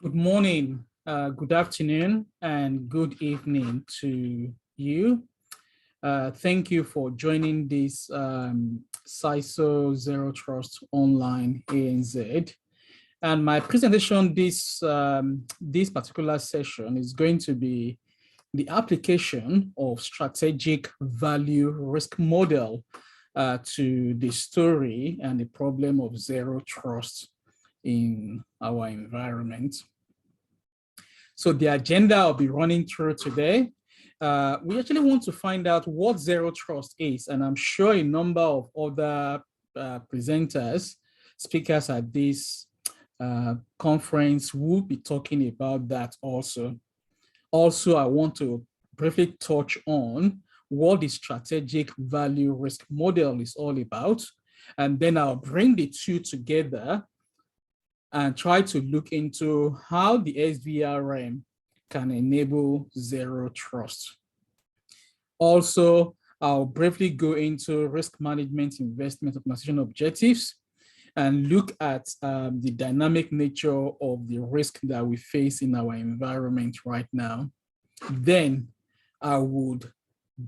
Good morning, good afternoon, and good evening to you. Thank you for joining this CISO Zero Trust Online ANZ. And my presentation this particular session is going to be the application of strategic value risk model to the story and the problem of zero trust in our environment. So the agenda I'll be running through today, we actually want to find out what zero trust is, and I'm sure a number of other presenters, speakers at this conference will be talking about that also. Also, I want to briefly touch on what the strategic value risk model is all about, and then I'll bring the two together and try to look into how the SVRM can enable zero trust. Also, I'll briefly go into risk management, investment optimization objectives, and look at the dynamic nature of the risk that we face in our environment right now. Then I would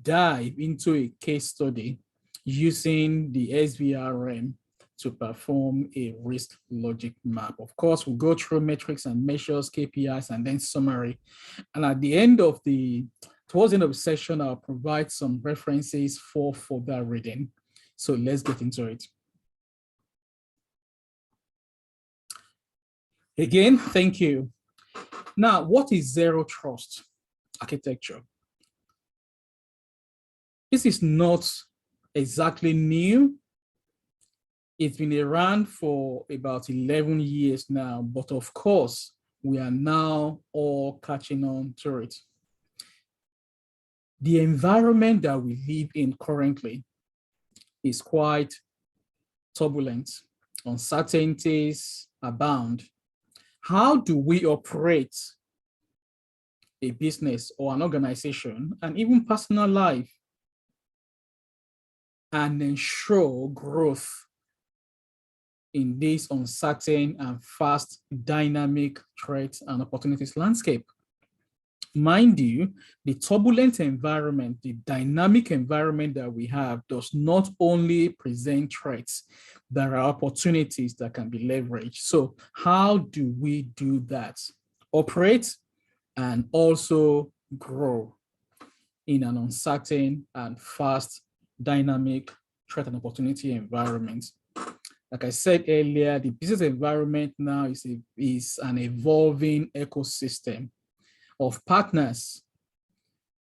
dive into a case study using the SVRM to perform a risk logic map. Of course, we'll go through metrics and measures, KPIs, and then summary. And at the end of towards the end of the session, I'll provide some references for further reading. So let's get into it. Again, thank you. Now, what is zero trust architecture? This is not exactly new. It's been around for about 11 years now, but of course, we are now all catching on to it. The environment that we live in currently is quite turbulent. Uncertainties abound. How do we operate a business or an organization and even personal life and ensure growth in this uncertain and fast dynamic threats and opportunities landscape? Mind you, the turbulent environment, the dynamic environment that we have does not only present threats, there are opportunities that can be leveraged. So how do we do that? Operate and also grow in an uncertain and fast dynamic threat and opportunity environment. Like I said earlier, the business environment now is an evolving ecosystem of partners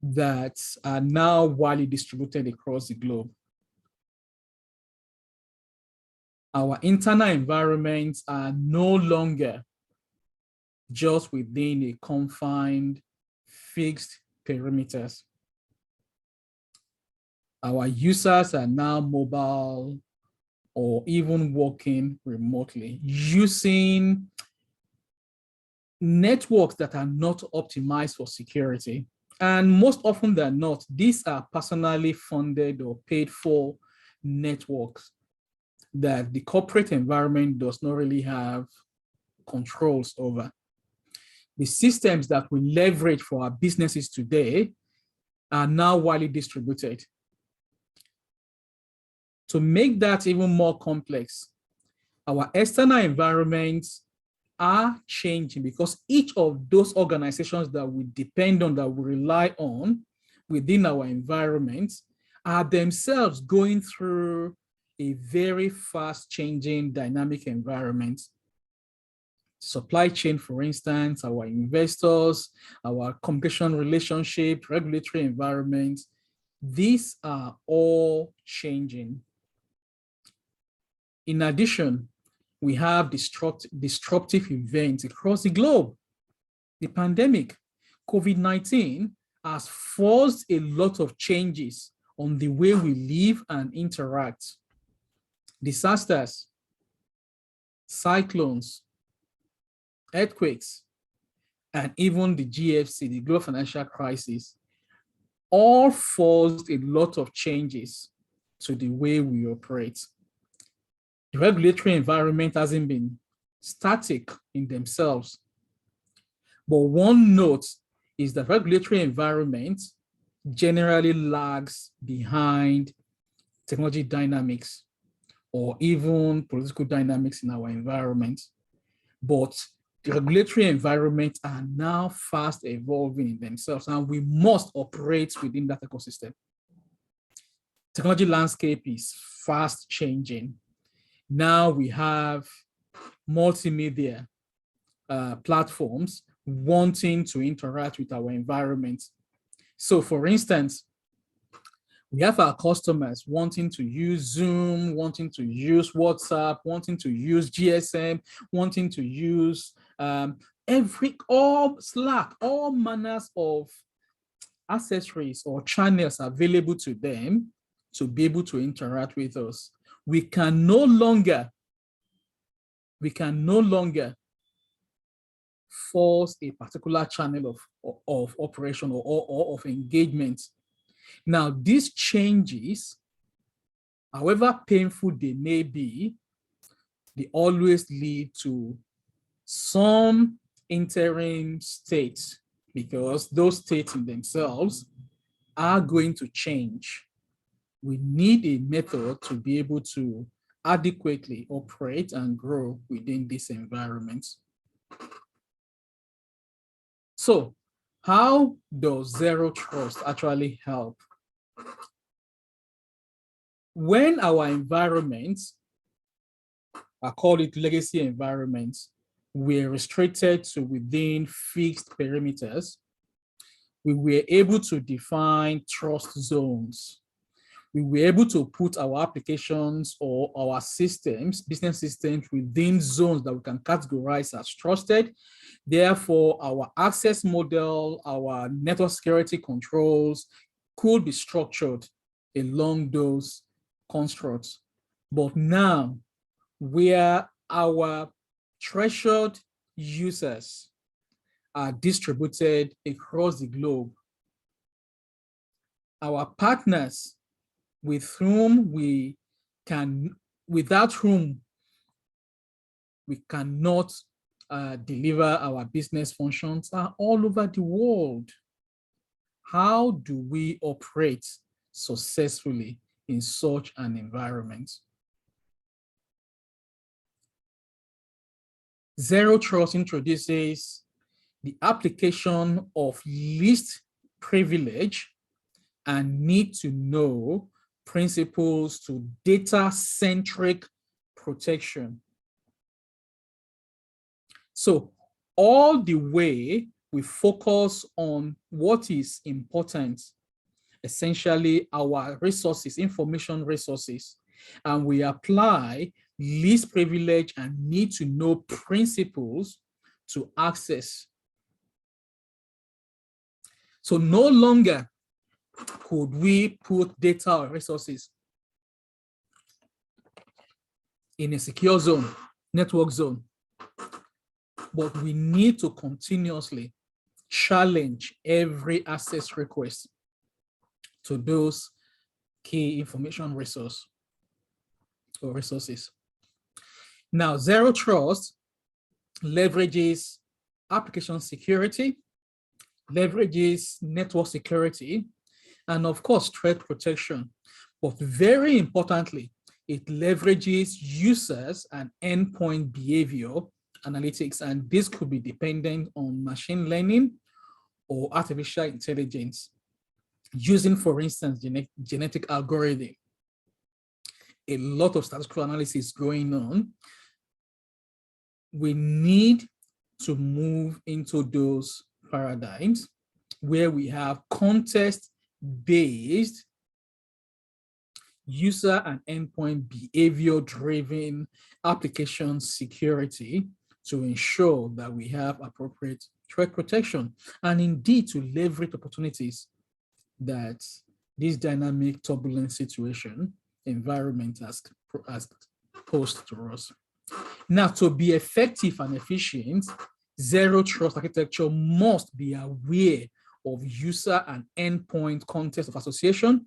that are now widely distributed across the globe. Our internal environments are no longer just within a confined, fixed perimeters. Our users are now mobile or even working remotely, using networks that are not optimized for security. And most often than not, these are personally funded or paid for networks that the corporate environment does not really have controls over. The systems that we leverage for our businesses today are now widely distributed. To make that even more complex, our external environments are changing because each of those organizations that we depend on, that we rely on within our environment, are themselves going through a very fast changing dynamic environment. Supply chain, for instance, our investors, our communication relationship, regulatory environment, these are all changing. In addition, we have disruptive events across the globe. The pandemic, COVID-19, has forced a lot of changes on the way we live and interact. Disasters, cyclones, earthquakes, and even the GFC, the global financial crisis, all forced a lot of changes to the way we operate. The regulatory environment hasn't been static in themselves. But one note is that regulatory environment generally lags behind technology dynamics or even political dynamics in our environment. But the regulatory environments are now fast evolving in themselves, and we must operate within that ecosystem. Technology landscape is fast changing. Now we have multimedia platforms wanting to interact with our environment. So for instance, we have our customers wanting to use Zoom, wanting to use WhatsApp, wanting to use GSM, wanting to use all Slack, all manners of accessories or channels available to them to be able to interact with us. We can no longer force a particular channel of operation or of engagement. Now, these changes, however painful they may be, they always lead to some interim states, because those states in themselves are going to change. We need a method to be able to adequately operate and grow within this environment. So, how does zero trust actually help? When our environments, I call it legacy environments, we're restricted to within fixed perimeters, we were able to define trust zones. We were able to put our applications or our systems, business systems, within zones that we can categorize as trusted. Therefore, our access model, our network security controls could be structured along those constructs. But now, where our treasured users are distributed across the globe, our partners without whom we cannot deliver our business functions, are all over the world. How do we operate successfully in such an environment? Zero Trust introduces the application of least privilege and need to know principles to data-centric protection. So all the way we focus on what is important, essentially our resources, information resources, and we apply least privilege and need to know principles to access. So no longer could we put data or resources in a secure zone, network zone, but we need to continuously challenge every access request to those key information resources. Now, Zero Trust leverages application security, leverages network security, and of course, threat protection. But very importantly, it leverages users and endpoint behavior analytics, and this could be dependent on machine learning or artificial intelligence, using, for instance, genetic algorithm. A lot of statistical analysis going on. We need to move into those paradigms where we have context-based user and endpoint behavior-driven application security to ensure that we have appropriate threat protection, and indeed to leverage opportunities that this dynamic, turbulent situation environment has posed to us. Now, to be effective and efficient, Zero Trust architecture must be aware of user and endpoint context of association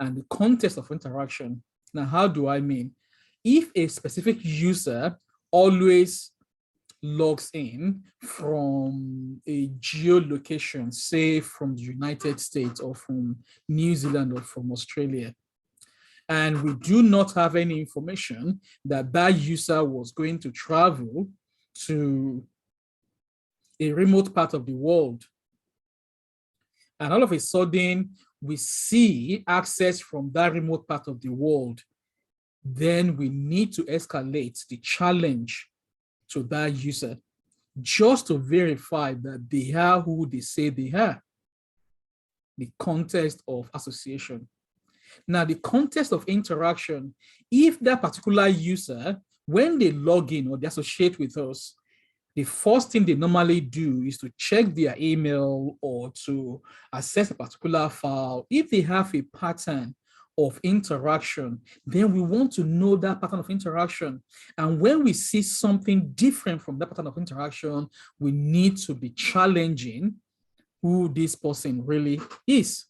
and the context of interaction. Now, how do I mean? If a specific user always logs in from a geolocation, say from the United States or from New Zealand or from Australia, and we do not have any information that that user was going to travel to a remote part of the world, and all of a sudden we see access from that remote part of the world, then we need to escalate the challenge to that user just to verify that they are who they say they are. The context of association. Now, the context of interaction, if that particular user, when they log in or they associate with us, the first thing they normally do is to check their email or to access a particular file. If they have a pattern of interaction, then we want to know that pattern of interaction. And when we see something different from that pattern of interaction, we need to be challenging who this person really is.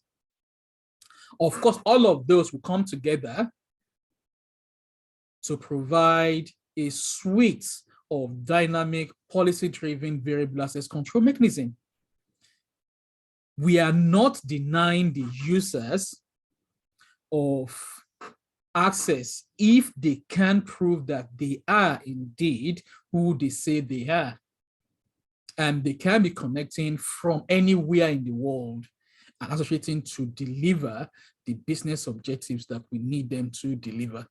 Of course, all of those will come together to provide a suite of dynamic policy-driven variable access control mechanism. We are not denying the users of access if they can prove that they are indeed who they say they are. And they can be connecting from anywhere in the world and associating to deliver the business objectives that we need them to deliver.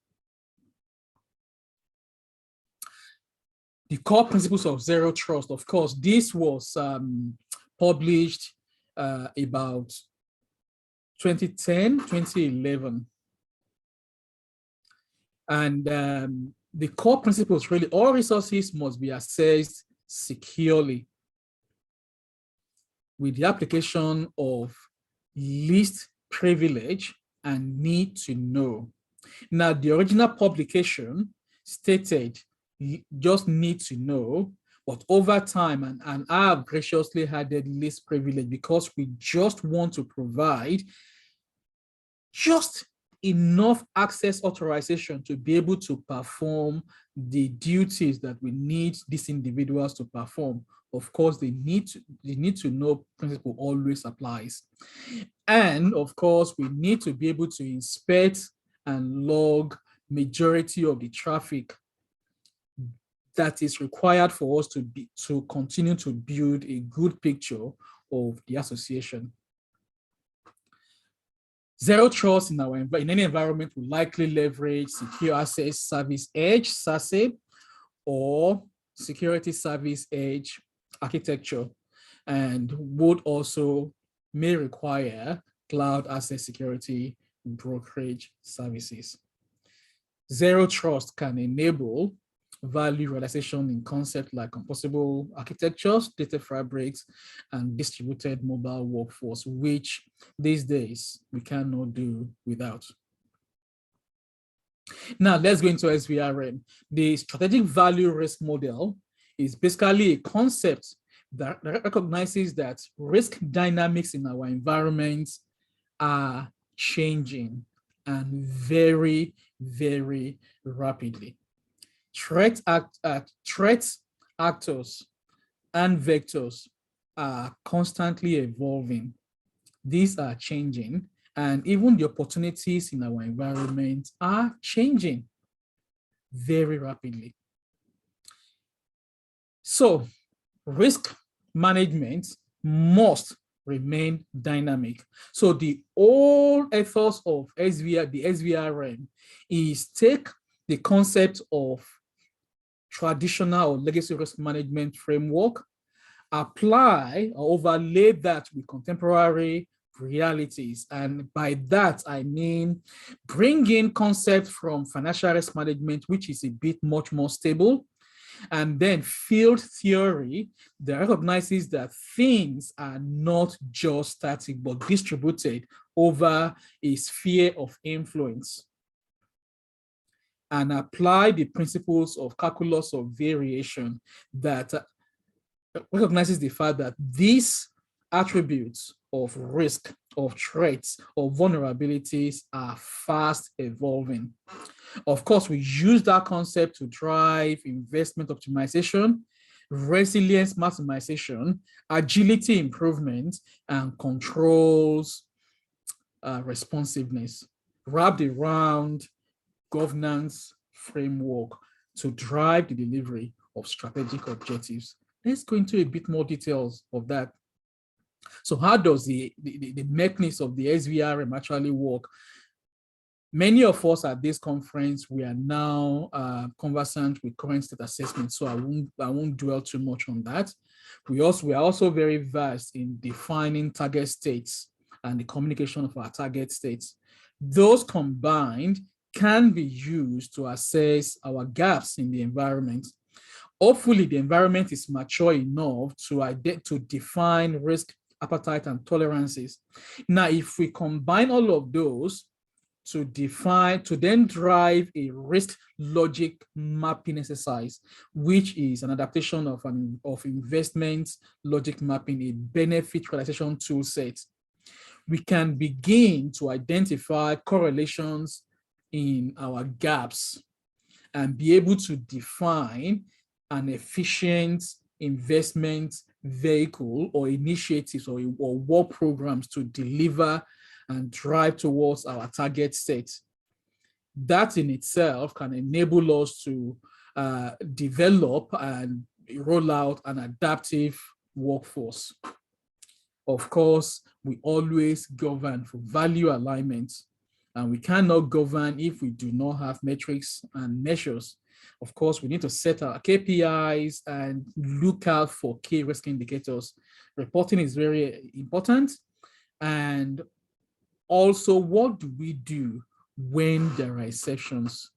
The core principles of zero trust, of course, this was published about 2010, 2011. And the core principles really, all resources must be accessed securely with the application of least privilege and need to know. Now, the original publication stated just need to know, but over time, and I have graciously added least privilege because we just want to provide just enough access authorization to be able to perform the duties that we need these individuals to perform. Of course, the need to know principle always applies. And of course, we need to be able to inspect and log majority of the traffic that is required for us to continue to build a good picture of the association. Zero trust in any environment will likely leverage secure access service edge, SASE, or security service edge architecture, and would also may require cloud asset security brokerage services. Zero trust can enable value realization in concepts like composable architectures, data fabrics, and distributed mobile workforce, which these days we cannot do without. Now let's go into SVRM. The strategic value risk model is basically a concept that recognizes that risk dynamics in our environments are changing and very, very rapidly. Threat actors and vectors are constantly evolving. These are changing, and even the opportunities in our environment are changing very rapidly. So risk management must remain dynamic. So the old ethos of the SVRM is take the concept of traditional or legacy risk management framework, apply or overlay that with contemporary realities. And by that, I mean, bring in concepts from financial risk management, which is a bit much more stable, and then field theory that recognizes that things are not just static, but distributed over a sphere of influence, and apply the principles of calculus of variation that recognizes the fact that these attributes of risk, of threats, of vulnerabilities are fast evolving. Of course, we use that concept to drive investment optimization resilience maximization, agility improvement, and controls responsiveness, wrapped around governance framework to drive the delivery of strategic objectives. Let's go into a bit more details of that. So how does the mechanism of the SVRM actually work? Many of us at this conference, we are now conversant with current state assessment, so I won't dwell too much on that. We are also very versed in defining target states and the communication of our target states. Those combined can be used to assess our gaps in the environment. Hopefully, the environment is mature enough to define risk, appetite, and tolerances. Now, if we combine all of those to then drive a risk logic mapping exercise, which is an adaptation of investment logic mapping, a benefit realization tool set, we can begin to identify correlations in our gaps and be able to define an efficient investment vehicle or initiatives or work programs to deliver and drive towards our target state. That in itself can enable us to develop and roll out an adaptive workforce. Of course, we always govern for value alignment, and we cannot govern if we do not have metrics and measures. Of course, we need to set our KPIs and look out for key risk indicators. Reporting is very important. And also, what do we do when there are exceptions?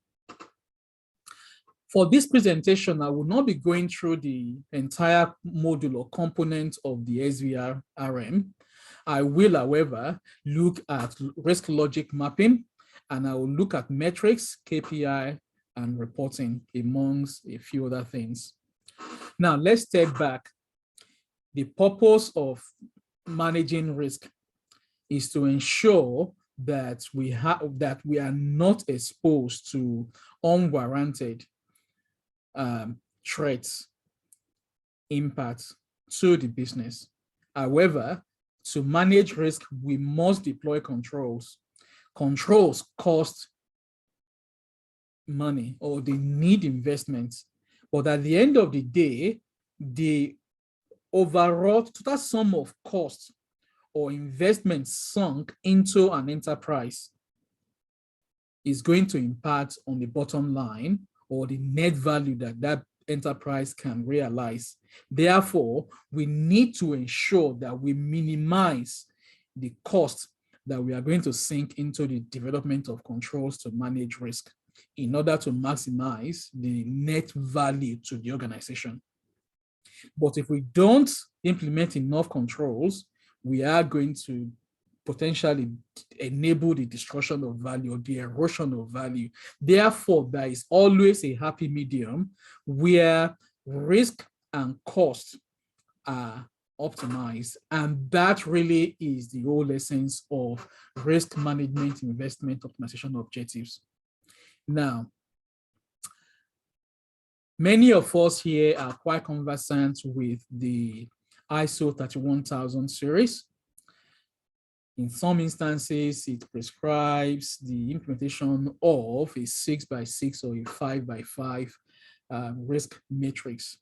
For this presentation, I will not be going through the entire module or component of the SVRM. I will, however, look at risk logic mapping, and I will look at metrics, KPI, and reporting, amongst a few other things. Now, let's step back. The purpose of managing risk is to ensure that we are not exposed to unwarranted threats, impacts to the business. However, to manage risk, we must deploy controls. Controls cost money or they need investments. But at the end of the day, the overall total sum of costs or investments sunk into an enterprise is going to impact on the bottom line or the net value that that enterprise can realize. Therefore, we need to ensure that we minimize the cost that we are going to sink into the development of controls to manage risk in order to maximize the net value to the organization. But if we don't implement enough controls, we are going to potentially enable the destruction of value or the erosion of value. Therefore, there is always a happy medium where risk and cost are optimized. And that really is the whole essence of risk management, investment optimization objectives. Now, many of us here are quite conversant with the ISO 31000 series. In some instances, it prescribes the implementation of a 6x6 or a 5x5 risk matrix.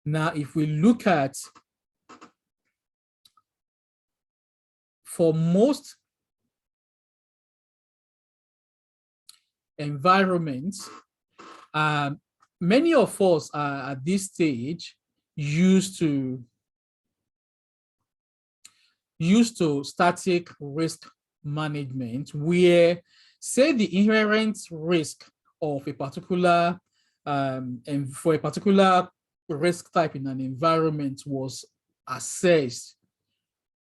Now, if we look at, for most environments, many of us are at this stage used to static risk management, where, say, the inherent risk of a particular and for a particular risk type in an environment was assessed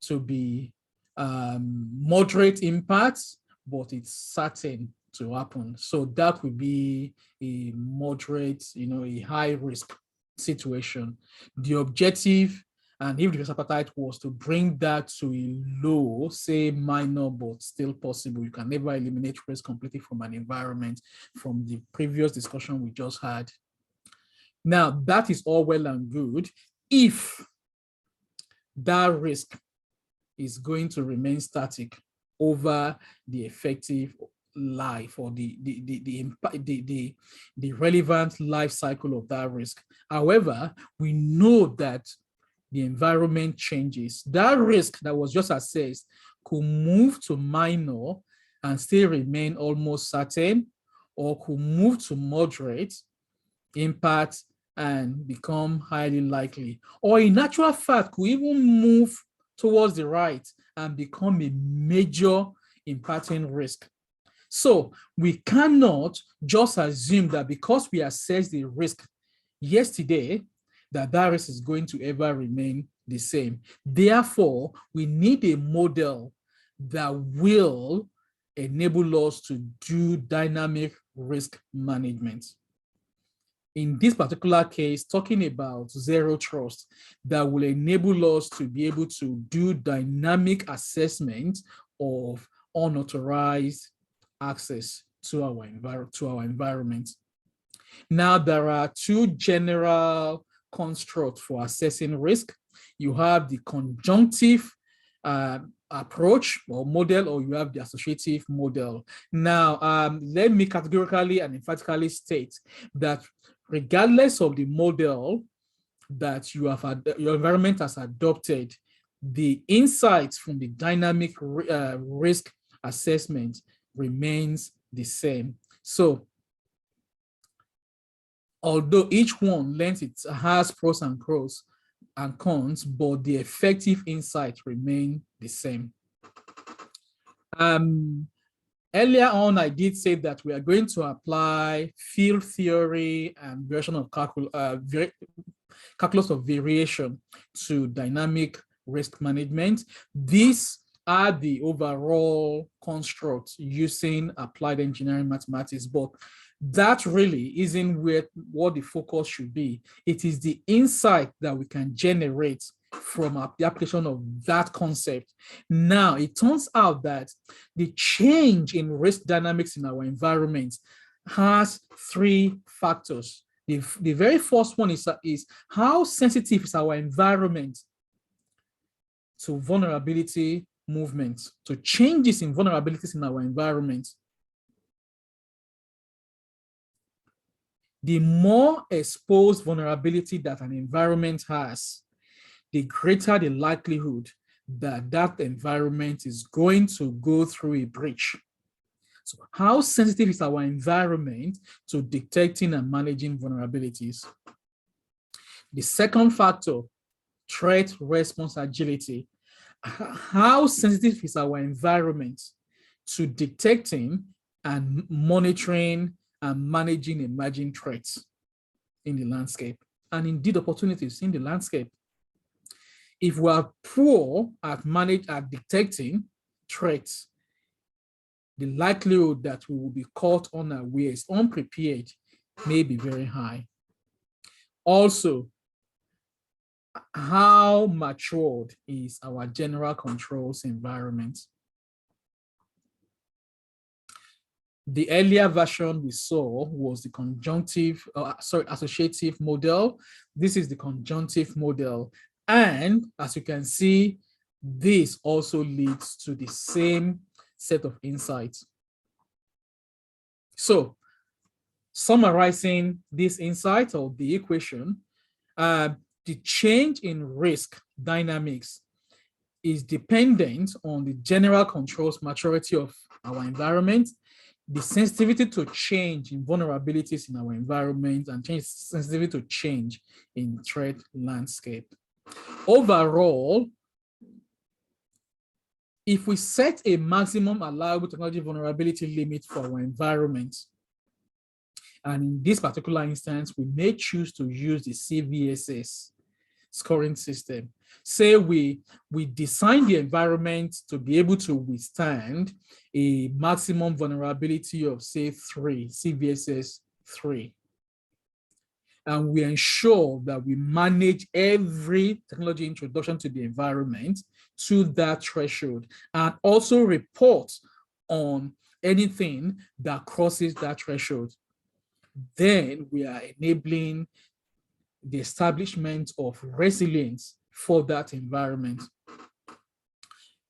to be moderate impacts, but it's certain to happen. So that would be a moderate, a high risk situation. The objective, and if the risk appetite was to bring that to a low, say minor, but still possible, you can never eliminate risk completely from an environment from the previous discussion we just had. Now, that is all well and good if that risk is going to remain static over the effective life or the relevant life cycle of that risk. However, we know that the environment changes. That risk that was just assessed could move to minor and still remain almost certain, or could move to moderate impact and become highly likely, or in actual fact could even move towards the right and become a major impacting risk. So we cannot just assume that because we assessed the risk yesterday, that that risk is going to ever remain the same. Therefore, we need a model that will enable us to do dynamic risk management. In this particular case, talking about zero trust, that will enable us to be able to do dynamic assessment of unauthorized access to our environment. Now, there are two general constructs for assessing risk. You have the conjunctive approach or model, or you have the associative model. Now, let me categorically and emphatically state that regardless of the model that your environment has adopted, the insights from the dynamic risk assessment remains the same. So, although each one has pros and cons, but the effective insights remain the same. Earlier on, I did say that we are going to apply field theory and version of calculus of variation to dynamic risk management. These are the overall constructs using applied engineering mathematics, but that really isn't what the focus should be. It is the insight that we can generate from the application of that concept. Now, it turns out that the change in risk dynamics in our environment has three factors. The very first one is how sensitive is our environment to vulnerability movements, to changes in vulnerabilities in our environment. The more exposed vulnerability that an environment has, the greater the likelihood that that environment is going to go through a breach. So how sensitive is our environment to detecting and managing vulnerabilities? The second factor, threat response agility. How sensitive is our environment to detecting and monitoring and managing emerging threats in the landscape, and indeed opportunities in the landscape? If we are poor at detecting threats, the likelihood that we will be caught unawares, unprepared, may be very high. Also, how matured is our general controls environment? The earlier version we saw was the associative model. This is the conjunctive model. And as you can see, this also leads to the same set of insights. So, summarizing this insight or the equation, the change in risk dynamics is dependent on the general controls maturity of our environment, the sensitivity to change in vulnerabilities in our environment, and sensitivity to change in threat landscape. Overall, if we set a maximum allowable technology vulnerability limit for our environment, and in this particular instance, we may choose to use the CVSS scoring system. Say we design the environment to be able to withstand a maximum vulnerability of, say, 3, CVSS 3. And we ensure that we manage every technology introduction to the environment to that threshold, and also report on anything that crosses that threshold. Then we are enabling the establishment of resilience for that environment.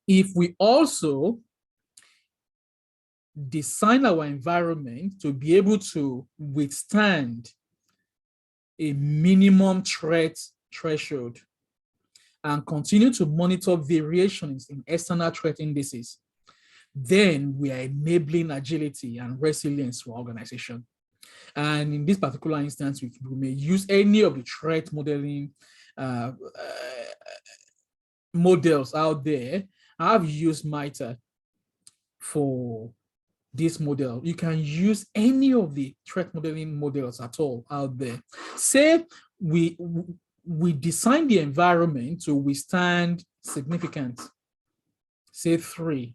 If we also design our environment to be able to withstand a minimum threat threshold and continue to monitor variations in external threat indices, then we are enabling agility and resilience for our organization. And in this particular instance, we may use any of the threat modeling models out there. I've used MITRE for this model. You can use any of the threat modeling models at all out there. Say we design the environment to withstand significant, say 3.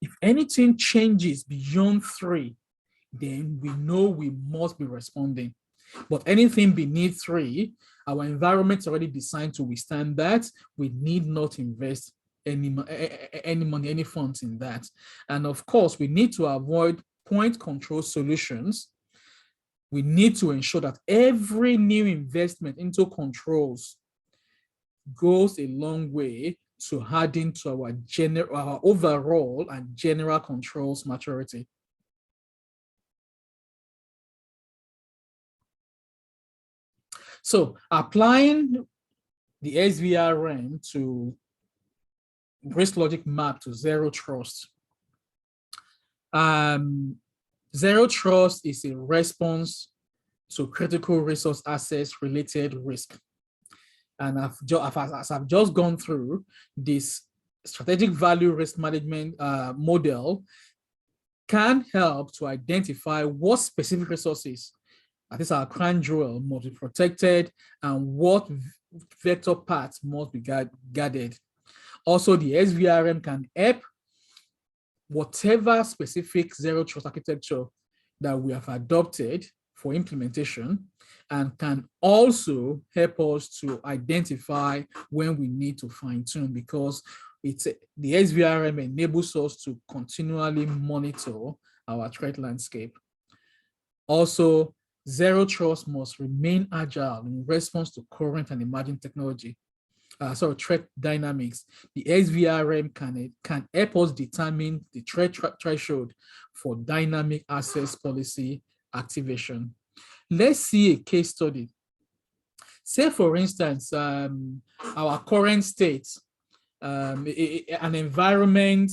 If anything changes beyond 3, then we know we must be responding. But anything beneath 3, our environment's already designed to withstand that. We need not invest any money, any funds in that. And of course, we need to avoid point control solutions. We need to ensure that every new investment into controls goes a long way to adding to our overall and general controls maturity. So applying the SVRM to risk logic map to zero trust. Zero trust is a response to critical resource access related risk. And as I've just gone through, this strategic value risk management model can help to identify what specific resources, that is our crown jewel, must be protected and what vector paths must be guarded. Also, the SVRM can help whatever specific zero trust architecture that we have adopted for implementation, and can also help us to identify when we need to fine tune, because the SVRM enables us to continually monitor our threat landscape. Also, zero trust must remain agile in response to current and emerging technology. Threat dynamics. The SVRM can help us determine the threat threshold for dynamic access policy activation. Let's see a case study. Say, for instance, our current state, an environment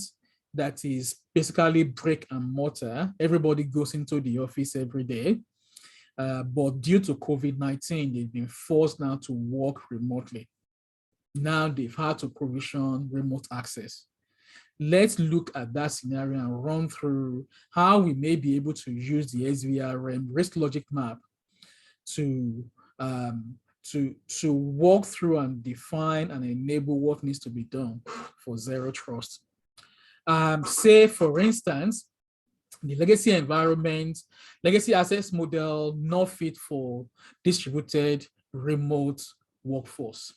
that is basically brick and mortar. Everybody goes into the office every day, but due to COVID-19, they've been forced now to work remotely. Now they've had to provision remote access. Let's look at that scenario and run through how we may be able to use the SVRM risk logic map to walk through and define and enable what needs to be done for zero trust. Say, for instance, the legacy environment, legacy access model not fit for distributed remote workforce.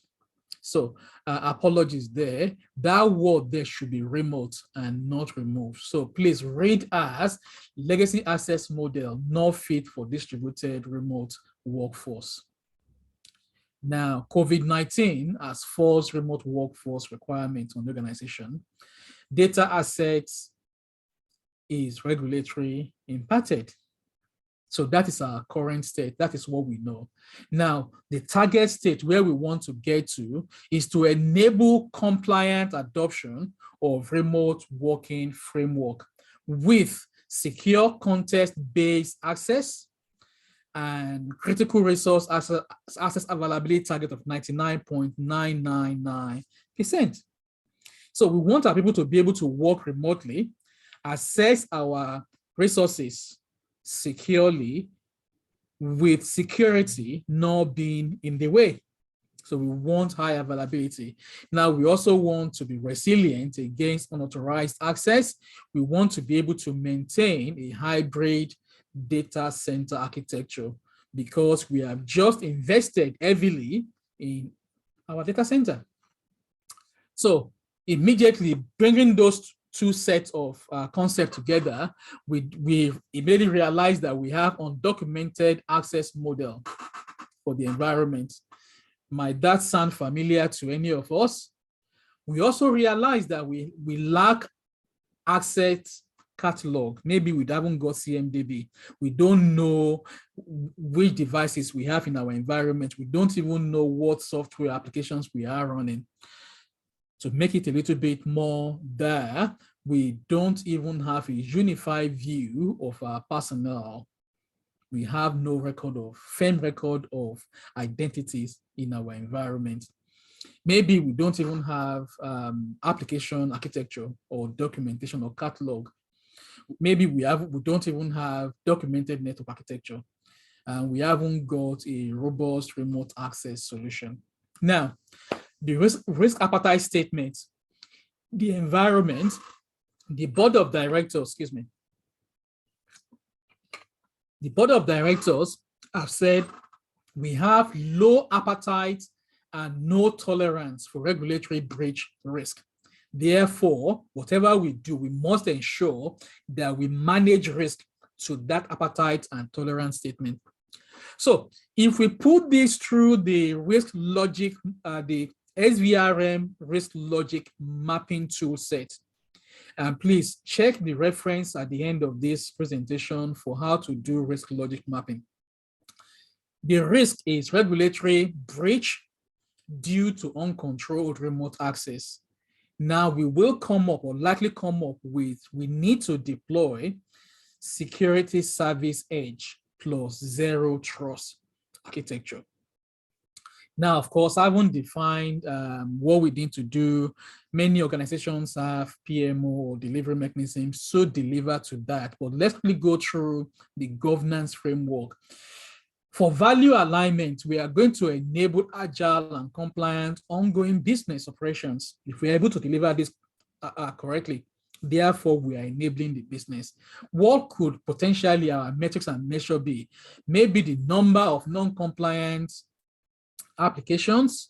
So apologies there. That word there should be remote and not removed. So please read as legacy access model not fit for distributed remote workforce. Now, COVID-19 has forced remote workforce requirements on the organization. Data assets is regulatory impacted. So that is our current state. That is what we know. Now, the target state where we want to get to is to enable compliant adoption of remote working framework with secure context-based access and critical resource access availability target of 99.999%. So we want our people to be able to work remotely, access our resources securely, with security not being in the way. So we want high availability. Now, we also want to be resilient against unauthorized access. We want to be able to maintain a hybrid data center architecture, because we have just invested heavily in our data center. So immediately bringing those two sets of concepts together, we immediately realize that we have undocumented access model. for the environment. Might that sound familiar to any of us? We also realize that we lack asset catalog. Maybe we haven't got CMDB. We don't know which devices we have in our environment. We don't even know what software applications we are running. To make it a little bit more there, we don't even have a unified view of our personnel. We have no firm record of identities in our environment. Maybe we don't even have application architecture or documentation or catalog. Maybe we don't even have documented network architecture, and we haven't got a robust remote access solution. Now, the risk appetite statement, the environment, the board of directors, the board of directors have said we have low appetite and no tolerance for regulatory breach risk. Therefore, whatever we do, we must ensure that we manage risk to that appetite and tolerance statement. So if we put this through the risk logic, the SVRM risk logic mapping tool set, and please check the reference at the end of this presentation for how to do risk logic mapping. The risk is regulatory breach due to uncontrolled remote access. Now we will come up or likely come up with, we need to deploy security service edge plus zero trust architecture. Now, of course, I haven't defined what we need to do. Many organizations have PMO or delivery mechanisms to deliver to that, but let's quickly go through the governance framework. For value alignment, we are going to enable agile and compliant ongoing business operations. If we're able to deliver this correctly, therefore we are enabling the business. What could potentially our metrics and measure be? Maybe the number of non-compliant applications,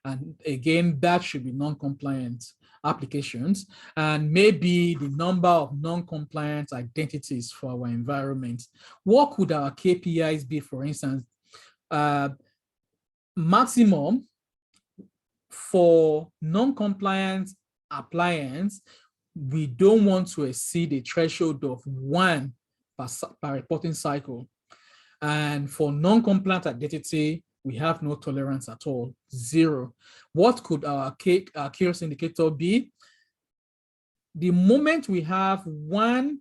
and again, that should be non-compliant applications, and maybe the number of non-compliant identities for our environment. What could our KPIs be, for instance? Maximum for non-compliant appliance, we don't want to exceed a threshold of 1 per reporting cycle. And for non-compliant identity, we have no tolerance at all, 0. What could our chaos indicator be? The moment we have 1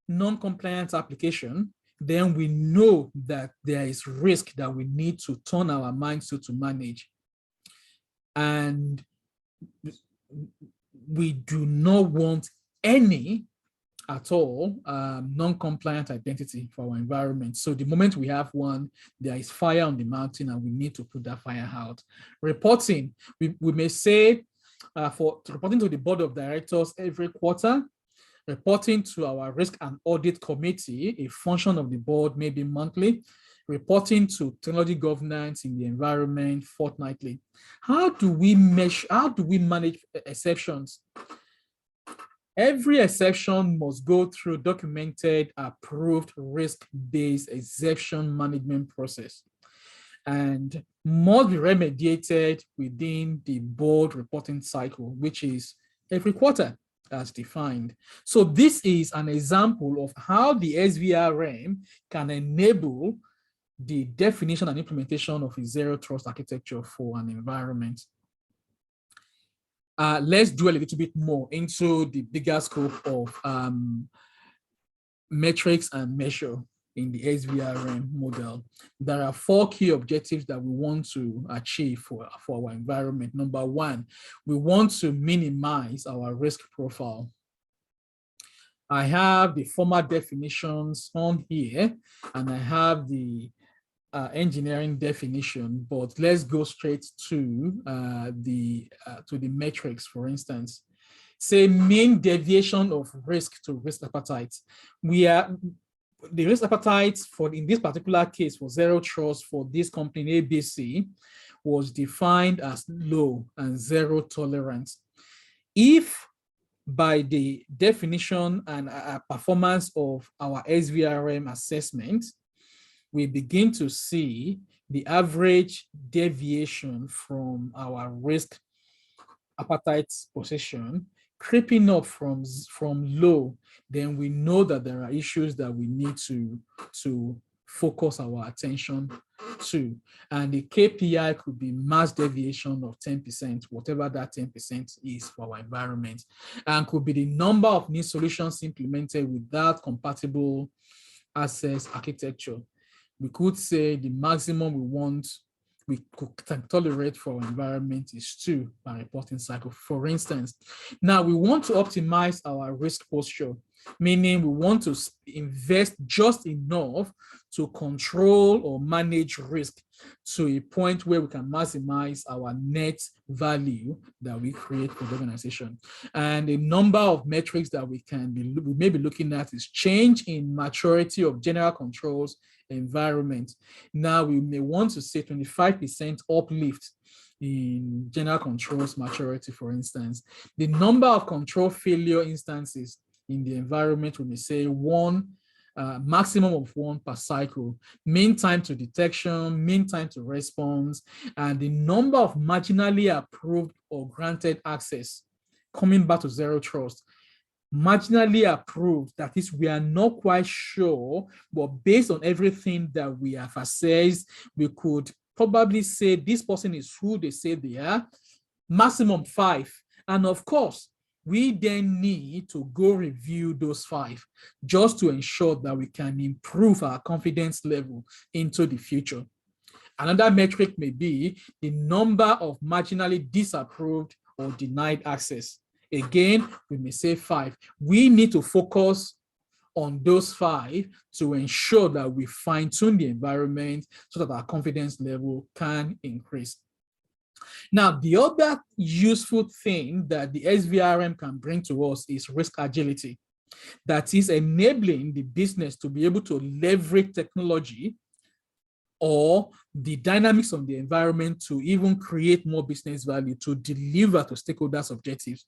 non-compliant application, then we know that there is risk that we need to turn our minds to manage. And we do not want any at all non-compliant identity for our environment. So the moment we have one, there is fire on the mountain and we need to put that fire out. Reporting, we may say for reporting to the board of directors every quarter, reporting to our risk and audit committee, a function of the board, maybe monthly, reporting to technology governance in the environment fortnightly. How do we manage exceptions? Every exception must go through documented, approved, risk-based exception management process and must be remediated within the board reporting cycle, which is every quarter as defined. So this is an example of how the SVRM can enable the definition and implementation of a zero trust architecture for an environment. Let's do a little bit more into the bigger scope of metrics and measure in the SVRM model. There are 4 key objectives that we want to achieve for our environment. Number 1, we want to minimize our risk profile. I have the formal definitions on here, and I have the engineering definition, but let's go straight to the metrics. For instance, say mean deviation of risk to risk appetite. The risk appetite in this particular case for zero trust for this company ABC was defined as low and zero tolerance. If by the definition and performance of our SVRM assessment, we begin to see the average deviation from our risk appetite position creeping up from low, then we know that there are issues that we need to focus our attention to. And the KPI could be mass deviation of 10%, whatever that 10% is for our environment, and could be the number of new solutions implemented without compatible access architecture. We could say the maximum we can tolerate for our environment is 2 per reporting cycle, for instance. Now, we want to optimize our risk posture, meaning we want to invest just enough to control or manage risk to a point where we can maximize our net value that we create for the organization. And a number of metrics that we may be looking at is change in maturity of general controls environment. Now, we may want to say 25% uplift in general controls maturity, for instance. The number of control failure instances in the environment, we may say maximum of 1 per cycle, mean time to detection, mean time to response, and the number of marginally approved or granted access, coming back to zero trust. Marginally approved, that is, we are not quite sure, but based on everything that we have assessed, we could probably say this person is who they say they are, maximum 5. And of course, we then need to go review those 5 just to ensure that we can improve our confidence level into the future. Another metric may be the number of marginally disapproved or denied access. Again, we may say 5. We need to focus on those 5 to ensure that we fine-tune the environment so that our confidence level can increase. Now, the other useful thing that the SVRM can bring to us is risk agility. That is enabling the business to be able to leverage technology or the dynamics of the environment to even create more business value to deliver to stakeholders' objectives.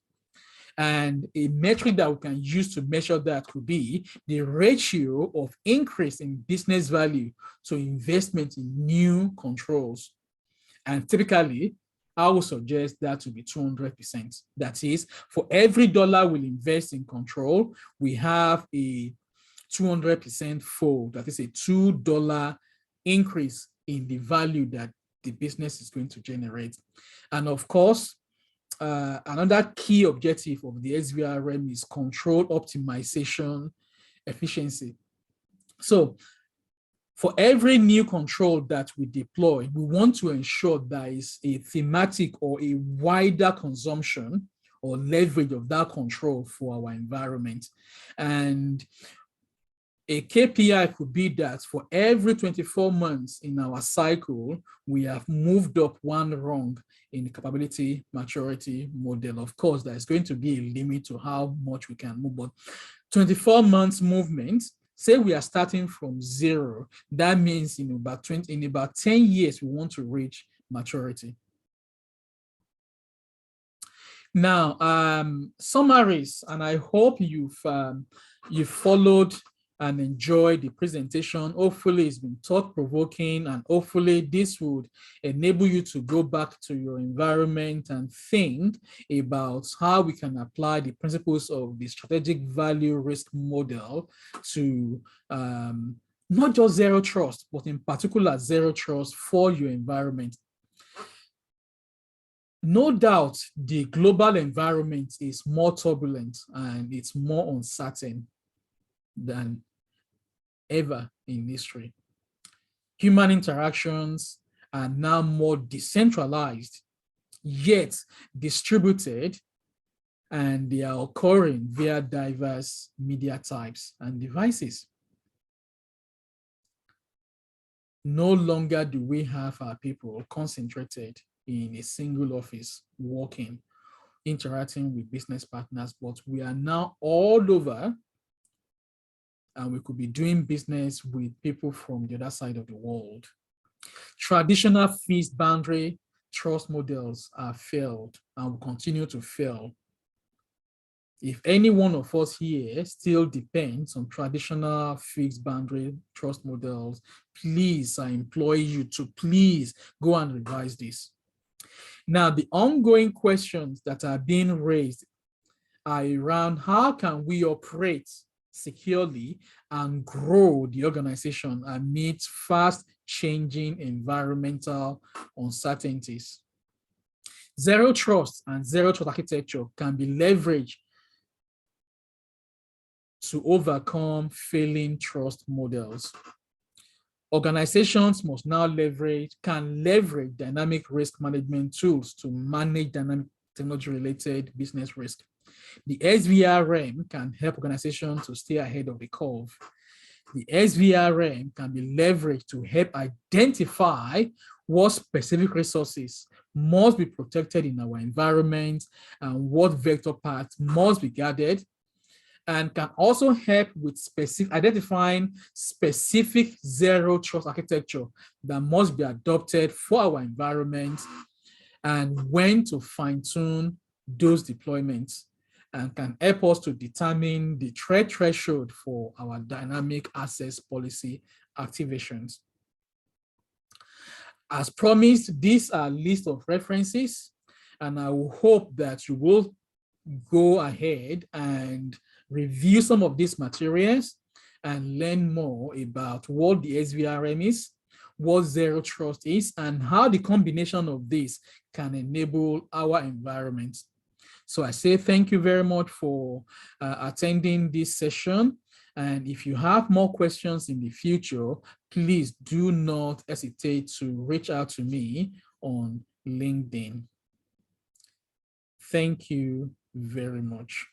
And a metric that we can use to measure that could be the ratio of increase in business value to investment in new controls. And typically, I would suggest that to be 200%. That is, for every dollar we invest in control, we have a 200% fold. That is a $2 increase in the value that the business is going to generate. And of course, another key objective of the SVRM is control optimization efficiency. So for every new control that we deploy, we want to ensure there is a thematic or a wider consumption or leverage of that control for our environment. And a KPI could be that for every 24 months in our cycle, we have moved up 1 rung in the capability maturity model. Of course, there's going to be a limit to how much we can move, but 24 months movement, say we are starting from 0, that means in about 10 years, we want to reach maturity. Now, summaries, and I hope you've followed and enjoyed the presentation. Hopefully it's been thought-provoking, and hopefully this would enable you to go back to your environment and think about how we can apply the principles of the strategic value risk model to not just zero trust, but in particular zero trust for your environment. No doubt, the global environment is more turbulent and it's more uncertain than ever in history. Human interactions are now more decentralized, yet distributed, and they are occurring via diverse media types and devices. No longer do we have our people concentrated in a single office, working, interacting with business partners, but we are now all over, and we could be doing business with people from the other side of the world. Traditional fixed boundary trust models are failed and will continue to fail. If any one of us here still depends on traditional fixed boundary trust models, please, I implore you to please go and revise this. Now, the ongoing questions that are being raised are around how can we operate securely and grow the organization amidst fast changing environmental uncertainties. Zero trust and zero trust architecture can be leveraged to overcome failing trust models. Organizations must now can leverage dynamic risk management tools to manage dynamic technology-related business risk. The SVRM can help organizations to stay ahead of the curve. The SVRM can be leveraged to help identify what specific resources must be protected in our environment and what vector paths must be guarded, and can also help with identifying specific zero trust architecture that must be adopted for our environment and when to fine-tune those deployments, and can help us to determine the threat threshold for our dynamic access policy activations. As promised, these are a list of references, and I will hope that you will go ahead and review some of these materials and learn more about what the SVRM is, what zero trust is, and how the combination of this can enable our environment. So I say thank you very much for attending this session. And if you have more questions in the future, please do not hesitate to reach out to me on LinkedIn. Thank you very much.